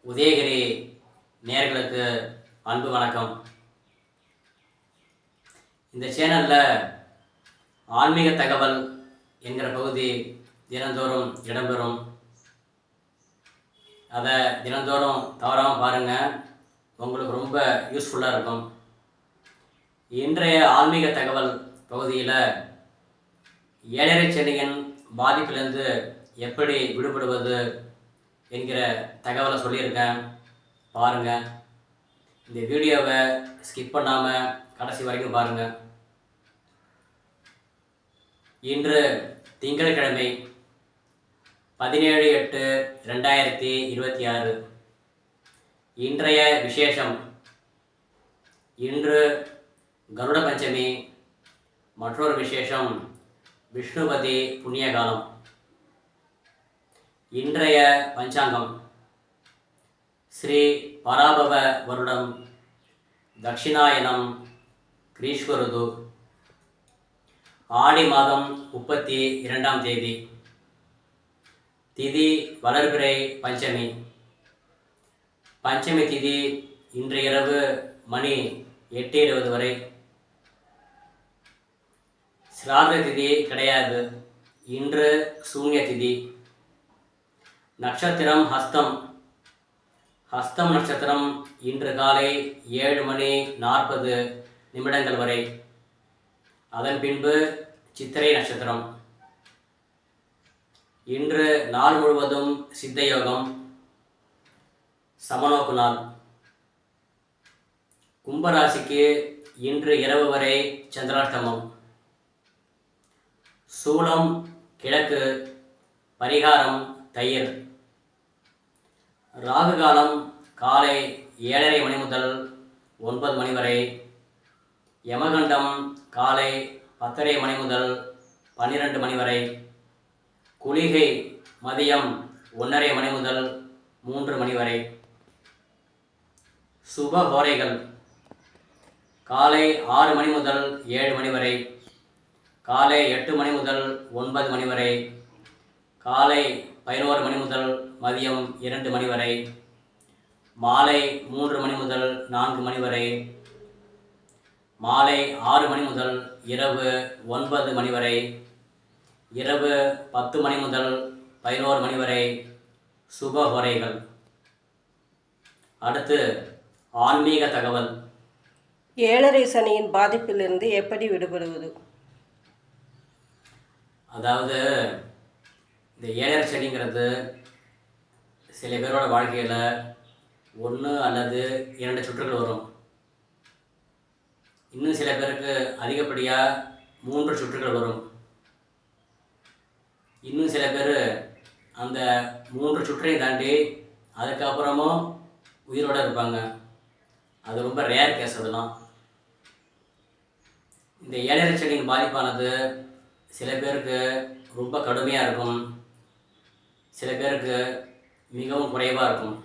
உதயகிரி நேயர்களுக்கு அன்பு வணக்கம். இந்த சேனலில் ஆன்மீக தகவல் என்கிற பகுதி தினந்தோறும் இடம்பெறும். அதை தினந்தோறும் தவறாமல் பாருங்கள், உங்களுக்கு ரொம்ப யூஸ்ஃபுல்லாக இருக்கும். இன்றைய ஆன்மீக தகவல் பகுதியில் ஏழரை சனியின் பாதிப்பிலிருந்து எப்படி விடுபடுவது என்கிற தகவலை சொல்லியிருக்கேன். பாருங்கள், இந்த வீடியோவை ஸ்கிப் பண்ணாமல் கடைசி வரைக்கும் பாருங்கள். இன்று திங்கட்கிழமை 17/8/2026. இன்றைய விசேஷம். இன்று கருட பஞ்சமி. மற்றொரு விசேஷம் விஷ்ணுபதி புண்ணியகாலம். இன்றைய பஞ்சாங்கம் ஸ்ரீ பராபவ வருடம், தட்சிணாயனம், கிரீஷ்மருது, ஆடி மாதம் 32ஆம் தேதி. திதி வளர்பிறை பஞ்சமி. பஞ்சமி திதி இன்று இரவு மணி 8:20 வரை. சிராத திதி கிடையாது. இன்று சூன்ய திதி. நட்சத்திரம் ஹஸ்தம். ஹஸ்தம் நட்சத்திரம் இன்று காலை 7:40 வரை. அதன் பின்பு சித்திரை நட்சத்திரம். இன்று நாள் முழுவதும் சித்தயோகம், சமநோக்கு நாள். கும்பராசிக்கு இன்று இரவு வரை சந்திராஷ்டமம். சூலம் கிழக்கு. பரிகாரம் தயிர். ராகு காலம் காலை 7:30 மணி முதல் 9 மணி வரை. யமகண்டம் காலை 10:30 மணி முதல் 12 மணி வரை. குளிகை மதியம் 1:30 மணி முதல் 3 மணி வரை. சுப ஹோரைகள் காலை 6 மணி முதல் 7 மணி வரை. காலை 8 மணி முதல் 9 மணி வரை. காலை 11 மணி முதல் மதியம் 2 மணி வரை. மாலை 3 மணி முதல் 4 மணி வரை. மாலை 6 மணி முதல் இரவு 9 மணி வரை. இரவு 10 மணி முதல் 11 மணி வரை சுப ஹோரைகள். அடுத்து ஆன்மீக தகவல். ஏழரை சனியின் பாதிப்பிலிருந்து எப்படி விடுபடுவது? அதாவது இந்த ஏழரை சனிங்கிறது சில பேரோட வாழ்க்கையில் 1 அல்லது 2 சுற்றுகள் வரும். இன்னும் சில பேருக்கு அதிகப்படியாக 3 சுற்றுகள் வரும். இன்னும் சில பேர் அந்த 3 சுற்றையும் தாண்டி அதுக்கப்புறமும் உயிரோடு இருப்பாங்க. அது ரொம்ப ரேர் கேஸ். அதெல்லாம் இந்த ஏழரை சனியின் பாதிப்பானது சில பேருக்கு ரொம்ப கடுமையாக இருக்கும், சில பேருக்கு மிகவும் குறைவாக இருக்கும்.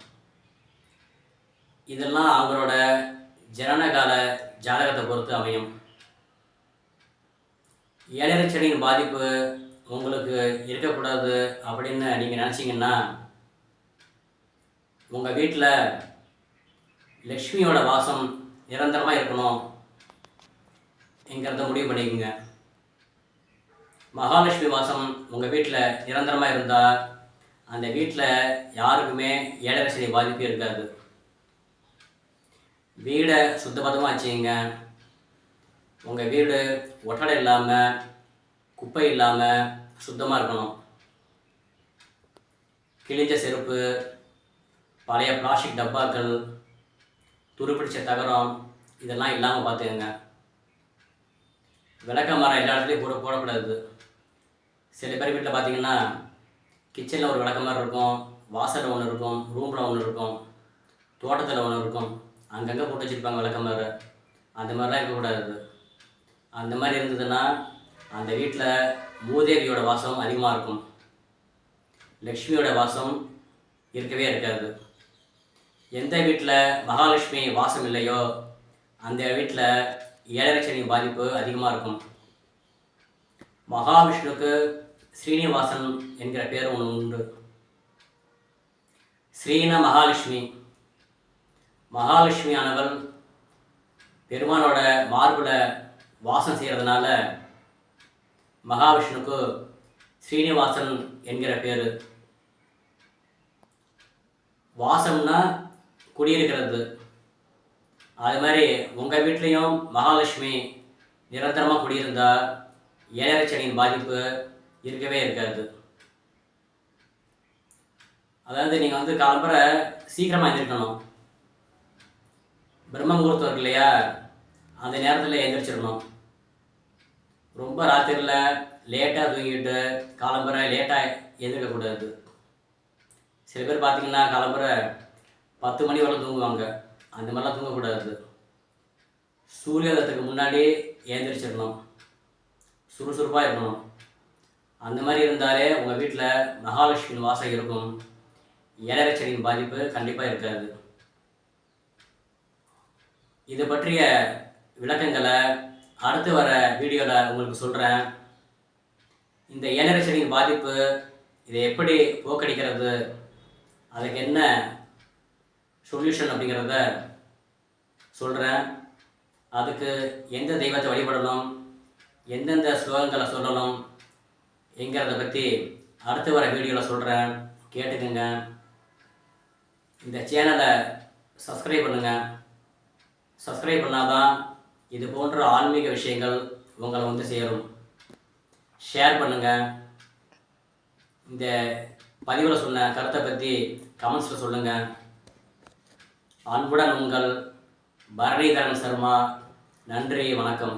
இதெல்லாம் அவங்களோட ஜனனகால ஜாதகத்தை பொறுத்து அமையும். ஏழரை சனியின் பாதிப்பு உங்களுக்கு இருக்கக்கூடாது அப்படின்னு நீங்கள் நினச்சிங்கன்னா, உங்கள் வீட்டில் லக்ஷ்மியோட வாசம் நிரந்தரமாக இருக்கணும் என்கிறத முடிவு பண்ணிக்கோங்க. மகாலட்சுமி வாசம் உங்கள் வீட்டில் நிரந்தரமாக இருந்தால் அந்த வீட்டில் யாருக்குமே ஏழரை சனி பாதிப்பு இருக்காது. வீடை சுத்தபத்தமாக வச்சுங்க. உங்கள் வீடு ஒட்டடை இல்லாமல், குப்பை இல்லாமல் சுத்தமாக இருக்கணும். கிழிஞ்ச செருப்பு, பழைய பிளாஸ்டிக் டப்பாக்கள், துருப்பிடிச்ச தகரம் இதெல்லாம் இல்லாமல் பார்த்துக்கங்க. விளக்க மரம் எல்லா இடத்துலையும் போடக்கூடாது. சில பேர் வீட்டில் பார்த்தீங்கன்னா கிச்சனில் ஒரு விளக்க மரம் இருக்கும், வாசலில் ஒன்று இருக்கும், ரூமில் ஒன்று இருக்கும், தோட்டத்தில் ஒன்று இருக்கும். அங்கங்கே போட்டு வச்சுருப்பாங்க விளக்க மரம். அந்த மாதிரிலாம் இருக்கக்கூடாது. அந்த மாதிரி இருந்ததுன்னா அந்த வீட்டில் மூதேவியோட வாசம் அதிகமாக இருக்கும், லக்ஷ்மியோட வாசம் இருக்கவே இருக்காது. எந்த வீட்டில் மகாலட்சுமி வாசம் இல்லையோ அந்த வீட்டில் ஏழரை சனி பாதிப்பு அதிகமாக இருக்கும். மகாவிஷ்ணுக்கு ஸ்ரீனிவாசன் என்கிற பேர் ஒன்று உண்டு. ஸ்ரீன மகாலட்சுமி. மகாலட்சுமி ஆனவள் பெருமானோட மார்பில் வாசம் செய்கிறதுனால மகாவிஷ்ணுக்கு ஸ்ரீனிவாசன் என்கிற பேர். வாசம்னா குடியிருக்கிறது. அது மாதிரி உங்கள் வீட்லேயும் மகாலட்சுமி நிரந்தரமாக குடியிருந்தால் ஏழரை சனியின் பாதிப்பு இருக்கவே இருக்காது. அதாவது நீங்கள் காலம்பரை சீக்கிரமாக எழுந்திருக்கணும். பிரம்ம முகூர்த்தம் இருக்கு இல்லையா, அந்த நேரத்தில் எழுந்திரிச்சிடணும். ரொம்ப ராத்திரியில் லேட்டாக தூங்கிட்டு காலம்பரை லேட்டாக எழுந்திருக்கக்கூடாது. சில பேர் பார்த்திங்கன்னா காலம்பரை 10 மணி வரை தூங்குவாங்க. அந்த மாதிரிலாம் தூங்கக்கூடாது. சூரியோதயத்துக்கு முன்னாடி எழுந்திரிச்சிடணும். சுறுசுறுப்பாக இருக்கணும். அந்த மாதிரி இருந்தாலே உங்கள் வீட்டில் மகாலட்சுமி வாசம் இருக்கும். ஏழரை சனியின் பாதிப்பு கண்டிப்பாக இருக்காது. இது பற்றிய விளக்கங்களை அடுத்து வர வீடியோவில் உங்களுக்கு சொல்கிறேன். இந்த ஏழரை சனியின் பாதிப்பு இதை எப்படி போக்கடிக்கிறது, அதுக்கு என்ன சொல்யூஷன் அப்படிங்கிறத சொல்கிறேன். அதுக்கு எந்த தெய்வத்தை வழிபடணும், எந்தெந்த ஸ்லோகங்களை சொல்லணும் என்கிறத பற்றி அடுத்து வர வீடியோவில் சொல்கிறேன். கேட்டுக்கோங்க. இந்த சேனலை சப்ஸ்கிரைப் பண்ணுங்கள். சப்ஸ்கிரைப் பண்ணாதான் இது போன்ற ஆன்மீக விஷயங்கள் உங்களை சேரும். ஷேர் பண்ணுங்கள். இந்த பதிவில் சொன்ன கருத்தை பற்றி கமெண்ட்ஸில் சொல்லுங்கள். அன்புடன் உங்கள் பரணிதரன் சர்மா. நன்றி, வணக்கம்.